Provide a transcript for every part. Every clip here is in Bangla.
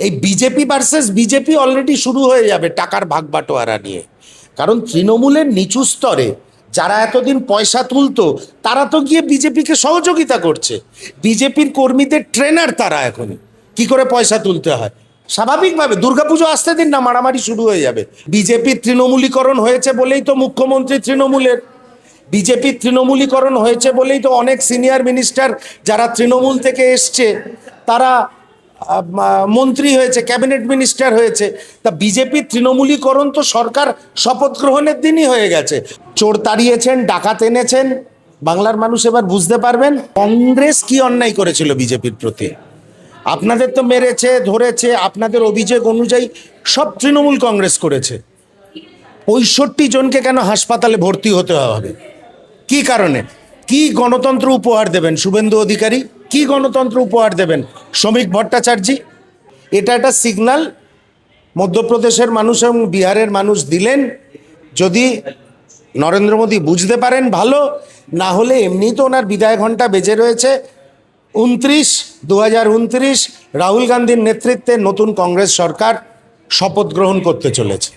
এই বিজেপি ভার্সেস বিজেপি অলরেডি শুরু হয়ে যাবে টাকার ভাগ বাটোয়ারা নিয়ে। কারণ তৃণমূলের নিচু স্তরে যারা এতদিন পয়সা তুলতো তারা তো গিয়ে বিজেপিকে সহযোগিতা করছে। বিজেপির কর্মীদের ট্রেনার তারা এখন কি করে পয়সা তুলতে হয়। স্বাভাবিকভাবে দুর্গাপুজো আসতে দিন না, মারামারি শুরু হয়ে যাবে। বিজেপির তৃণমূলীকরণ হয়েছে বলেই তো মুখ্যমন্ত্রী তৃণমূলের, বিজেপির তৃণমূলীকরণ হয়েছে বলেই তো অনেক সিনিয়র মিনিস্টার যারা তৃণমূল থেকে এসছে তারা মন্ত্রী হয়েছে, ক্যাবিনেট মিনিস্টার হয়েছে। তা বিজেপির তৃণমূলীকরণ তো সরকার শপথ গ্রহণের দিনই হয়ে গেছে। চোর তাড়িয়েছেন, ডাকাত এনেছেন, বাংলার মানুষ এবার বুঝতে পারবেন কংগ্রেস কি অন্যায় করেছিল বিজেপির প্রতি। আপনাদের তো মেরেছে, ধরেছে, আপনাদের অভিযোগ অনুযায়ী সব তৃণমূল কংগ্রেস করেছে। 65 জনকে কেন হাসপাতালে ভর্তি হতে হবে? কি কারণে? কি গণতন্ত্র উপহার দেবেন শুভেন্দু অধিকারী? কি গণতন্ত্র উপহার দেবেন শ্রমিক ভট্টাচার্যী? এটা একটা সিগন্যাল মধ্যপ্রদেশের মানুষ এবং বিহারের মানুষ দিলেন। যদি নরেন্দ্র মোদী বুঝতে পারেন ভালো, না হলে এমনি তো ওনার বিদায় ঘণ্টা বেজে রয়েছে। 2029 রাহুল গান্ধীর নেতৃত্বে নতুন কংগ্রেস সরকার শপথ গ্রহণ করতে চলেছে।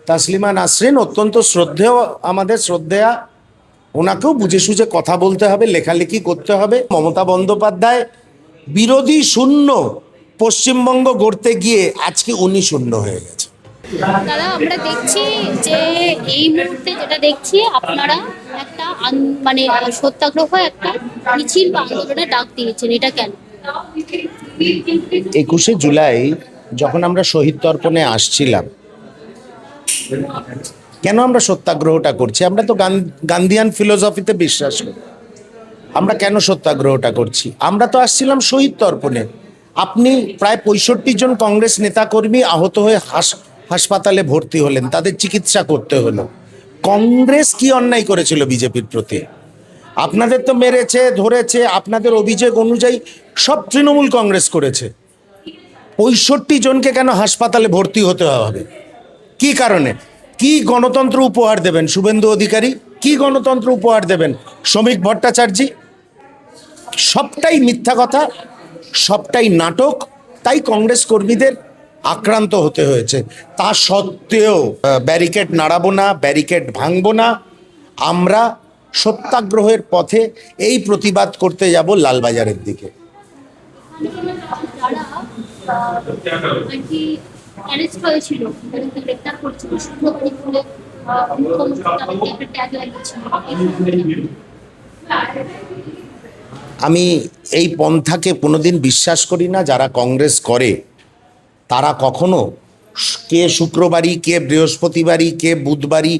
তাসলিমা নাসরিন অত্যন্ত শ্রদ্ধেয়, আমাদের শ্রদ্ধেয়া, ওনাকেও বুঝে সুঝে কথা বলতে হবে, লেখালেখি করতে হবে। মমতা বন্দ্যোপাধ্যায় বিরোধী শূন্য পশ্চিমবঙ্গ গড়তে গিয়ে আজকে উনি শূন্য হয়ে গেছে। দাদা, আমরা দেখছি যে এই মুহূর্তে যেটা দেখছি আপনারা একটা মানে সত্যাগ্রহ, একটা মিছিল বা আন্দোলনের ডাক দিয়েছেন, এটা কেন? 21শে জুলাই যখন আমরা শহীদ তর্পণে আসছিলাম, কেন আমরা সত্যাগ্রহটা করছি? আমরা তো গান্ধিয়ান ফিলোসফিতে বিশ্বাস করি। আমরা কেন সত্যাগ্রহটা করছি? আমরা তো আসছিলাম শহীদ তর্পণে। আপনি প্রায় 65 জন কংগ্রেস নেতাকর্মী আহত হয়ে হাসপাতালে ভর্তি হলেন, তাদের চিকিৎসা করতে হলো। কংগ্রেস কি অন্যায় করেছিল বিজেপির প্রতি? আপনাদের তো মেরেছে, ধরেছে, আপনাদের অভিযোগ অনুযায়ী সব তৃণমূল কংগ্রেস করেছে। 65 জনকে কেন হাসপাতালে ভর্তি হতে হবে? কি কারণে? কি গণতন্ত্র উপহার দেবেন শুভেন্দু অধিকারী? কি গণতন্ত্র উপহার দেবেন শ্রমিক ভট্টাচার্যী? সবটাই মিথ্যা কথা, সবটাই নাটক। তাই কংগ্রেস কর্মীদের আক্রান্ত হতে হয়েছে। তা সত্ত্বেও ব্যারিকেড নাড়াবো না, ব্যারিকেড ভাঙবো না। আমরা সত্যাগ্রহের পথে এই প্রতিবাদ করতে যাব লালবাজারের দিকে। অ্যারেস্ট হয়েছিল, গ্রেপ্তার করেছিল, শুভ্রবাণী বলে মুখ্যমন্ত্রী একটা ট্যাগ লাগিয়েছিল। আমি এই পন্থাকে কোনোদিন বিশ্বাস করি না। যারা কংগ্রেস করে তারা কখনো কে শুক্রবারই, কে বৃহস্পতিবারই, কে বুধবারই,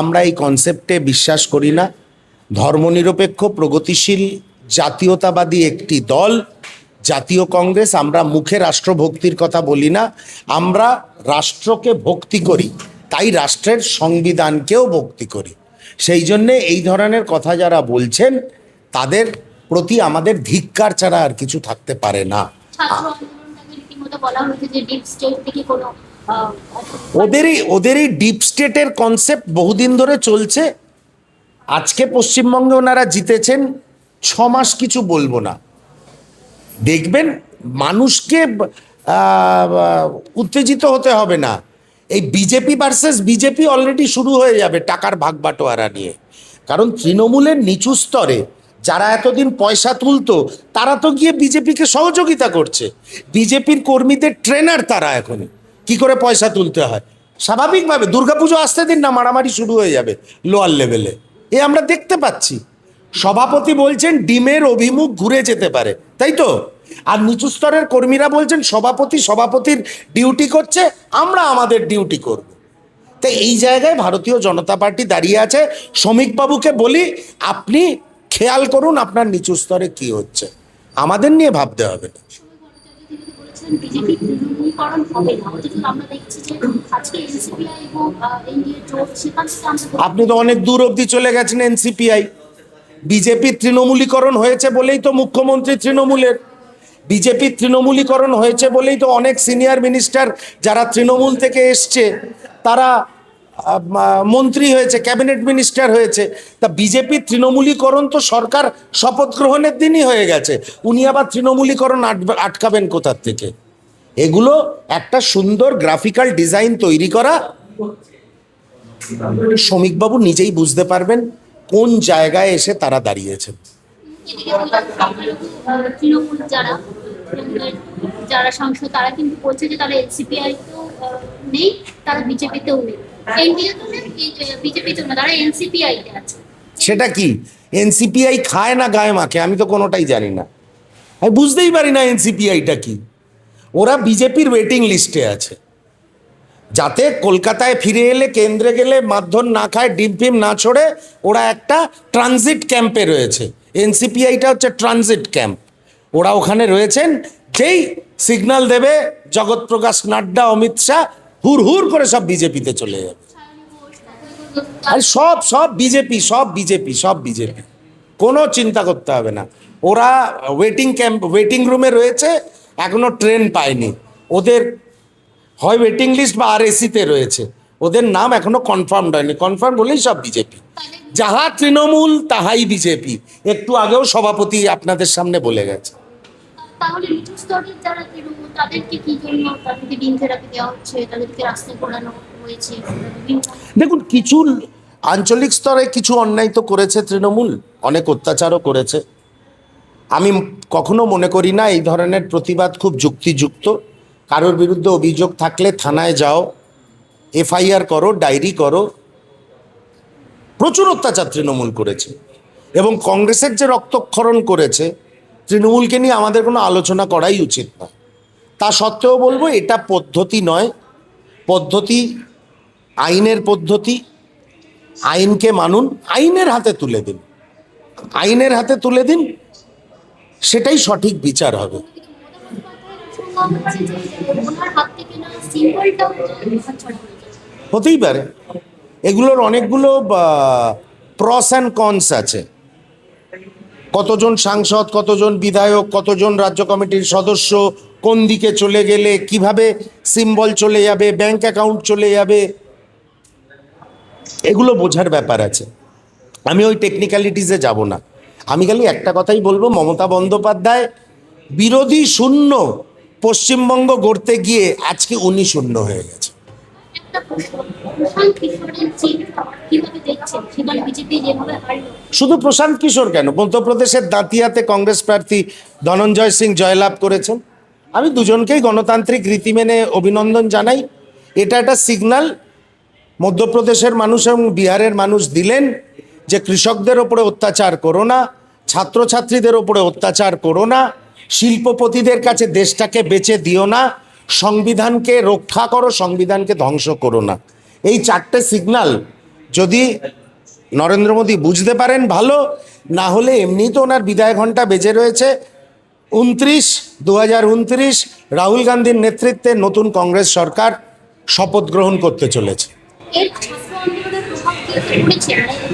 আমরা এই কনসেপ্টে বিশ্বাস করি না। ধর্মনিরপেক্ষ, প্রগতিশীল, জাতীয়তাবাদী একটি দল জাতীয় কংগ্রেস। আমরা মুখে রাষ্ট্রভক্তির কথা বলি না, আমরা রাষ্ট্রকে ভক্তি করি, তাই রাষ্ট্রের সংবিধানকেও ভক্তি করি। সেই জন্যে এই ধরনের কথা যারা বলছেন তাদের প্রতি আমাদের ধিক্কার ছাড়া আর কিছু থাকতে পারে না। ওদেরই ডিপ স্টেটের কনসেপ্ট বহুদিন ধরে চলছে। আজকে পশ্চিমবঙ্গে ওনারা জিতেছেন, 6 মাস কিছু বলবো না, দেখবেন মানুষকে উত্তেজিত হতে হবে না। এই বিজেপি ভার্সেস বিজেপি অলরেডি শুরু হয়ে যাবে টাকার ভাগ বাটোয়ারা নিয়ে। কারণ তৃণমূলের নিচু স্তরে যারা এতদিন পয়সা তুলতো তারা তো গিয়ে বিজেপিকে সহযোগিতা করছে। বিজেপির কর্মীদের ট্রেনার তারা এখন কি করে পয়সা তুলতে হয়। স্বাভাবিকভাবে দুর্গাপুজো আসতে দিন না, মারামারি শুরু হয়ে যাবে লোয়ার লেভেলে। আমরা দেখতে পাচ্ছি সভাপতি বলছেন ডিমের অভিমুখ ঘুরে যেতে পারে, তাই তো? আর নিচু স্তরের কর্মীরা বলছেন সভাপতির ডিউটি করছে, আমরা আমাদের ডিউটি করব। তাই এই জায়গায় ভারতীয় জনতা পার্টি দাঁড়িয়ে আছে। শ্রমিকবাবুকে বলি, আপনি খেয়াল করুন আপনার নিচু স্তরে কি হচ্ছে, আমাদের নিয়ে ভাবতে হবে না। আপনি তো অনেক দূর অবধি চলে গেছেন। এনসিপিআই, বিজেপির তৃণমূলীকরণ হয়েছে বলেই তো মুখ্যমন্ত্রী তৃণমূলের, বিজেপির তৃণমূলীকরণ হয়েছে বলেই তো অনেক সিনিয়র মিনিস্টার যারা তৃণমূল থেকে এসছে তারা মন্ত্রী হয়েছে, ক্যাবিনেট মিনিস্টার হয়েছে। তা বিজেপির তৃণমূলীকরণ তো সরকার শপথ গ্রহণের দিনই হয়ে গেছে। উনি আবার তৃণমূলীকরণ আটকাবেন কোথার থেকে? এগুলো একটা সুন্দর গ্রাফিক্যাল ডিজাইন তৈরি করা। শ্রমিকবাবু নিজেই বুঝতে পারবেন কোন জায়গায় এসে তারা দাঁড়িয়েছেন। এদিকে বললাম সংখ্যালঘু তৃণমূল যারা তৃণমূলের যারা সাংসদ তারা কিন্তু বলছে যে তারা এনসিপিআই তো নেই, তারা বিজেপিতেও নেই। এনডিএ তো নেই, বিজেপিতেও না, তারা এনসিপিআই তে আছে। সেটা কি এনসিপিআই খায় না গায়ে মাখে? আমি তো কোনোটাই জানি না, আমি বুঝতেই পারি না এনসিপিআইটা কি। ওরা বিজেপির ওয়েটিং লিস্টে আছে, যাতে কলকাতায় ফিরে এলে কেন্দ্রে গেলে মারধর না খায়, ডিম ফিম না ছড়ে, ওরা একটা ট্রানজিট ক্যাম্পে রয়েছে। এনসিপিআইটা হচ্ছে ট্রানজিট ক্যাম্প, ওরা ওখানে রয়েছেন। যেই সিগন্যাল দেবে জগৎ প্রকাশ নাড্ডা, অমিত শাহ, হুর হুর করে সব বিজেপিতে চলে যাবে। আর সব সব বিজেপি, সব বিজেপি, সব বিজেপি, কোনো চিন্তা করতে হবে না। ওরা ওয়েটিং ক্যাম্প, ওয়েটিং রুমে রয়েছে, এখনো ট্রেন পায়নি। ওদের হয় ওয়েটিং লিস্ট বা RAC-তে রয়েছে, ওদের নাম এখনো কনফার্মড হয়নি। কনফার্ম হলেই সব বিজেপি, যাহা তৃণমূল তাহাই বিজেপি। একটু আগেও সভাপতি আপনাদের সামনে বলে গেছে। তাহলে নিচু স্তরের যারা তৃণমূল তাদেরকে কি জন্য তাদেরকে ডিম থেরাপি দেওয়া হচ্ছে, তাদেরকে রাস্তায় ঘোরানো হয়েছে বিভিন্ন। দেখুন, কিছু আঞ্চলিক স্তরে কিছু অন্যায় তো করেছে তৃণমূল, অনেক অত্যাচারও করেছে। আমি কখনো মনে করি না এই ধরনের প্রতিবাদ খুব যুক্তিযুক্ত। কারোর বিরুদ্ধে অভিযোগ থাকলে থানায় যাও, FIR করো, ডায়েরি করো। প্রচুর অত্যাচার তৃণমূল করেছে, এবং কংগ্রেসের যে রক্তক্ষরণ করেছে, তৃণমূলকে নিয়ে আমাদের কোনো আলোচনা করাই উচিত নয়। তা সত্ত্বেও বলবো এটা পদ্ধতি নয়। পদ্ধতি আইনের পদ্ধতি, আইনকে মানুন, আইনের হাতে তুলে দিন, আইনের হাতে তুলে দিন, সেটাই সঠিক বিচার হবে। ওনার হাত থেকে না সিম্বলটাও হাতছাড়া হয়ে যায়। হতেই পারে, এগুলোর অনেকগুলো প্রস অ্যান্ড কনস আছে। কতজন সাংসদ, কতজন বিধায়ক, কতজন রাজ্য কমিটির সদস্য কোন দিকে চলে গেলে কিভাবে সিম্বল চলে যাবে, ব্যাংক অ্যাকাউন্ট চলে যাবে, এগুলো বোঝার ব্যাপার আছে। আমি ওই টেকনিক্যালিটিসে যাব না। আমি খালি একটা কথাই বলবো, মমতা বন্দ্যোপাধ্যায় বিরোধী শূন্য পশ্চিমবঙ্গ গড়তে গিয়ে আজকে উনি শূন্য হয়ে গেছে। একটা প্রশ্ন, প্রশান্ত কিশোরের জিত কিভাবে দেখছেন? সেখানে বিজেপি যেভাবে হারলো। শুধু প্রশান্ত কিশোর কেন, মধ্যপ্রদেশের দাঁতিয়াতে কংগ্রেস প্রার্থী ধনঞ্জয় সিং জয়লাভ করেছেন। আমি দুজনকেই গণতান্ত্রিক রীতি মেনে অভিনন্দন জানাই। এটা একটা সিগন্যাল মধ্যপ্রদেশের মানুষ এবং বিহারের মানুষ দিলেন যে কৃষকদের ওপরে অত্যাচার করো না, ছাত্রছাত্রীদের ওপরে অত্যাচার করো না, শিল্পপতিদের কাছে দেশটাকে বেচে দিও না, সংবিধানকে রক্ষা করো, সংবিধানকে ধ্বংস করো না। এই চারটে সিগন্যাল যদি নরেন্দ্র মোদী বুঝতে পারেন ভালো, না হলে এমনি তো ওনার বিদায় ঘণ্টা বেজে রয়েছে। 2029 রাহুল গান্ধীর নেতৃত্বে নতুন কংগ্রেস সরকার শপথ গ্রহণ করতে চলেছে। এর ছাত্র আন্দোলনের প্রভাব কি পড়েছে?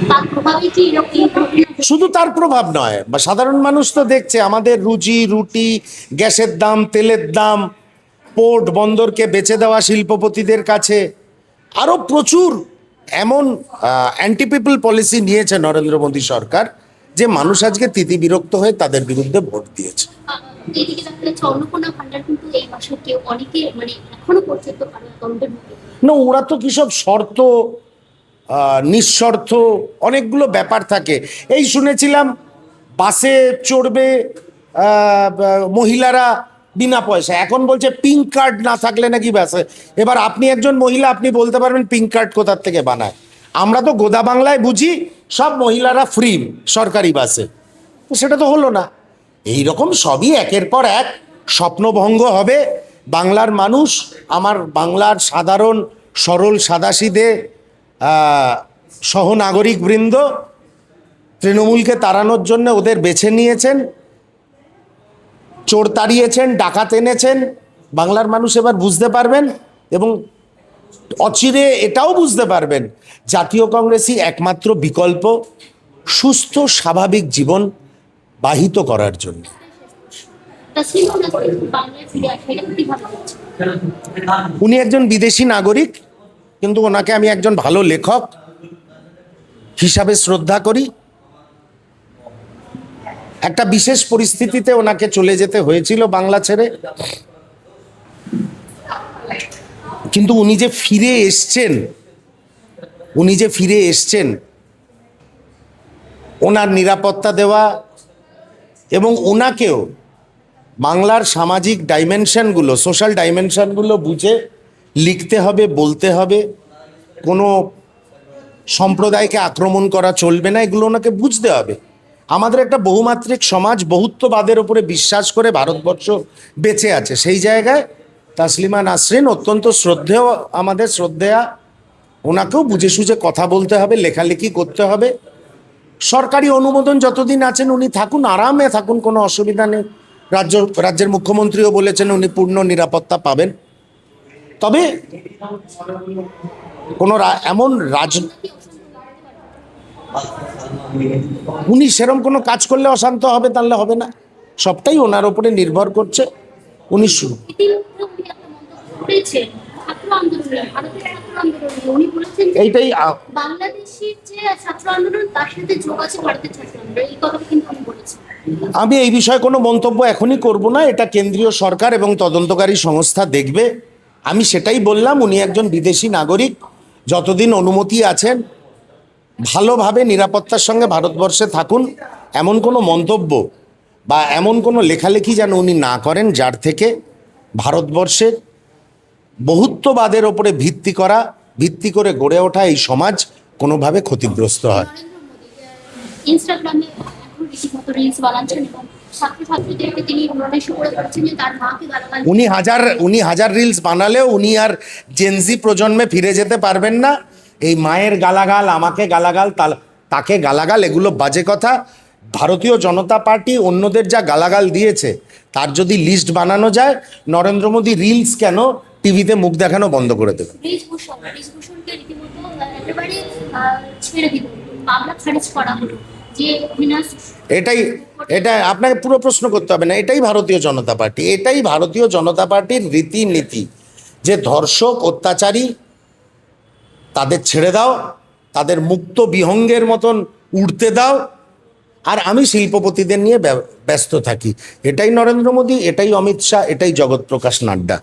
তার প্রভাবে কি এরকম ঘটনা? শুধু তার প্রভাব নয়, বা সাধারণ মানুষ তো দেখছে আমাদের রুজি রুটি, গ্যাসের দাম, তেলের দাম, পোর্ট বন্দরকে বেচে দেওয়া শিল্পপতিদের কাছে, আরও প্রচুর এমন অ্যান্টি পিপল পলিসি নিয়েছে নরেন্দ্র মোদী সরকার, যে মানুষ আজকে তিতিবিরক্ত হয়ে তাদের বিরুদ্ধে ভোট দিয়েছে। এদিকে দেখা যাচ্ছে অন্নপূর্ণা ভান্ডার কিন্তু এই মাসে কেউ অনেকে মানে এখনো পর্যন্ত কারো অ্যাকাউন্টে ঢুকে। না, ওরা তো কী সব শর্ত, নিঃশর্ত অনেকগুলো ব্যাপার থাকে। এই শুনেছিলাম বাসে চড়বে মহিলারা বিনা পয়সা, এখন বলছে পিঙ্ক কার্ড না থাকলে নাকি বাসে। এবার আপনি একজন মহিলা, আপনি বলতে পারবেন পিঙ্ক কার্ড কোথার থেকে বানায়। আমরা তো গোদা বাংলায় বুঝি সব মহিলারা ফ্রি সরকারি বাসে, তো সেটা তো হলো না। এই রকম সবই একের পর এক স্বপ্নভঙ্গ হবে। বাংলার মানুষ, আমার বাংলার সাধারণ সরল সাদাসিধে সহনাগরিক বৃন্দ তৃণমূলকে তাড়ানোর জন্য ওদের বেছে নিয়েছেন, চোর তাড়িয়েছেন, ডাকাত এনেছেন। বাংলার মানুষ এবার বুঝতে পারবেন, এবং অচিরে এটাও বুঝতে পারবেন জাতীয় কংগ্রেসই একমাত্র বিকল্প সুস্থ স্বাভাবিক জীবন বাহিত করার জন্য। উনি একজন বিদেশি নাগরিক, কিন্তু ওনাকে আমি একজন ভালো লেখক হিসাবে শ্রদ্ধা করি। একটা বিশেষ পরিস্থিতিতে ওনাকে চলে যেতে হয়েছিল বাংলা ছেড়ে। কিন্তু উনি যে ফিরে এসছেন ওনার নিরাপত্তা দেওয়া এবং ওনাকেও বাংলার সামাজিক ডাইমেনশনগুলো, সোশ্যাল ডাইমেনশনগুলো বুঝে লিখতে হবে, বলতে হবে। কোনো সম্প্রদায়কে আক্রমণ করা চলবে না, এগুলো ওনাকে বুঝতে হবে। আমাদের একটা বহুমাত্রিক সমাজ, বহুত্ববাদের উপরে বিশ্বাস করে ভারতবর্ষ বেঁচে আছে। সেই জায়গায় তাসলিমা নাসরিন অত্যন্ত শ্রদ্ধেয়, আমাদের শ্রদ্ধেয়া। ওনাকেও বুঝে সুঝে কথা বলতে হবে, লেখালেখি করতে হবে। সরকারি অনুমোদন যতদিন আছেন উনি থাকুন, আরামে থাকুন, কোনো অসুবিধা নেই। রাজ্যের মুখ্যমন্ত্রীও বলেছেন উনি পূর্ণ নিরাপত্তা পাবেন। তবে কোনো এমন উনি সেরকম কোনো কাজ করলে অশান্ত হবে, তাহলে হবে না। সবটাই ওনার উপরে নির্ভর করছে। উনি এইটাই বাংলাদেশের যে ছাত্র আন্দোলন তার সাথে যোগ আছে ভারতের ছাত্র আন্দোলন, এই কথাটা কিন্তু উনি বলেছেন। আমি এই বিষয়ে কোনো মন্তব্য এখনই করব না, এটা কেন্দ্রীয় সরকার এবং তদন্তকারী সংস্থা দেখবে। আমি সেটাই বললাম, উনি একজন বিদেশি নাগরিক, যতদিন অনুমতি আছেন ভালোভাবে নিরাপত্তার সঙ্গে ভারতবর্ষে থাকুন। এমন কোনো মন্তব্য বা এমন কোনো লেখালেখি যেন উনি না করেন যার থেকে ভারতবর্ষের বহুত্ববাদের ওপরে ভিত্তি করে গড়ে ওঠা এই সমাজ কোনোভাবে ক্ষতিগ্রস্ত হয়। ইনস্টাগ্রামে এখন রীতিমতো রিলস বানাচ্ছেন এবং ছাত্রছাত্রীদেরকে তিনি উদ্দেশ্য করে বলছেন যে তার মাকে গালাগাল। উনি হাজার রিলস বানালেও উনি আর জেনজি প্রজন্মে ফিরে যেতে পারবেন না। এই মায়ের গালাগাল, আমাকে গালাগাল, তাকে গালাগাল, এগুলো বাজে কথা। ভারতীয় জনতা পার্টি অন্যদের যা গালাগাল দিয়েছে তার যদি লিস্ট বানানো যায়, নরেন্দ্র মোদী রিলস কেন টিভিতে মুখ দেখানো বন্ধ করে দেবে। ব্রিজভূষণকে রীতিমতো একেবারে ছেড়ে দিল, মামলা খারিজ করা হলো। যে এটা আপনাকে পুরো প্রশ্ন করতে হবে না, এটাই ভারতীয় জনতা পার্টি, এটাই ভারতীয় জনতা পার্টির রীতিনীতি, যে ধর্ষক অত্যাচারী তাদের ছেড়ে দাও, তাদের মুক্ত বিহঙ্গের মতন উঠতে দাও, আর আমি শিল্পপতিদের নিয়ে ব্যস্ত থাকি। এটাই নরেন্দ্র মোদী, এটাই অমিত শাহ, এটাই জগৎ প্রকাশ নাড্ডা।